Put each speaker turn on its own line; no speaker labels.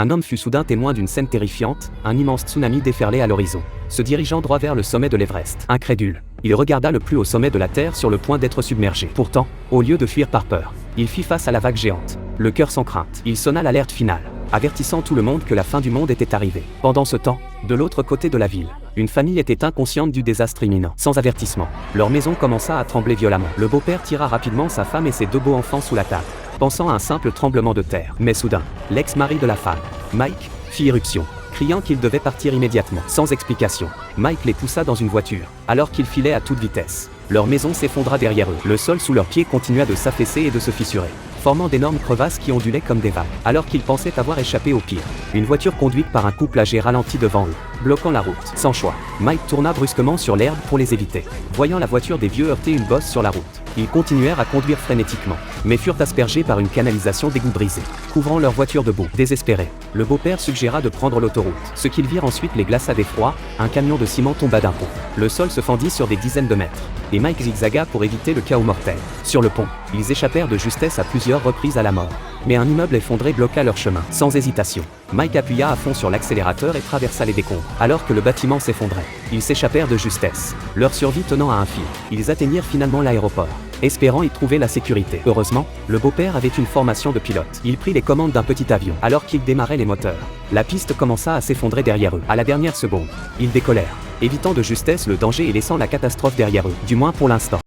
Un homme fut soudain témoin d'une scène terrifiante, un immense tsunami déferlait à l'horizon, se dirigeant droit vers le sommet de l'Everest. Incrédule, il regarda le plus haut sommet de la Terre sur le point d'être submergé. Pourtant, au lieu de fuir par peur, il fit face à la vague géante. Le cœur sans crainte, il sonna l'alerte finale, avertissant tout le monde que la fin du monde était arrivée. Pendant ce temps, de l'autre côté de la ville, une famille était inconsciente du désastre imminent. Sans avertissement, leur maison commença à trembler violemment. Le beau-père tira rapidement sa femme et ses 2 beaux enfants sous la table, pensant à un simple tremblement de terre. Mais soudain, l'ex-mari de la femme, Mike, fit irruption, criant qu'il devait partir immédiatement. Sans explication, Mike les poussa dans une voiture, alors qu'ils filaient à toute vitesse. Leur maison s'effondra derrière eux. Le sol sous leurs pieds continua de s'affaisser et de se fissurer, formant d'énormes crevasses qui ondulaient comme des vagues. Alors qu'ils pensaient avoir échappé au pire, une voiture conduite par un couple âgé ralentit devant eux, bloquant la route. Sans choix, Mike tourna brusquement sur l'herbe pour les éviter. Voyant la voiture des vieux heurter une bosse sur la route, ils continuèrent à conduire frénétiquement, mais furent aspergés par une canalisation d'égout brisée, couvrant leur voiture de boue. Désespéré, le beau-père suggéra de prendre l'autoroute. Ce qu'ils virent ensuite les glaça d'effroi, un camion de ciment tomba d'un pont. Le sol se fendit sur des dizaines de mètres, et Mike zigzaga pour éviter le chaos mortel. Sur le pont, ils échappèrent de justesse à plusieurs reprises à la mort, mais un immeuble effondré bloqua leur chemin. Sans hésitation, Mike appuya à fond sur l'accélérateur et traversa les décombres. Alors que le bâtiment s'effondrait, ils s'échappèrent de justesse, leur survie tenant à un fil. Ils atteignirent finalement l'aéroport, espérant y trouver la sécurité. Heureusement, le beau-père avait une formation de pilote. Il prit les commandes d'un petit avion. Alors qu'il démarrait les moteurs, la piste commença à s'effondrer derrière eux. À la dernière seconde, ils décollèrent, évitant de justesse le danger et laissant la catastrophe derrière eux, du moins pour l'instant.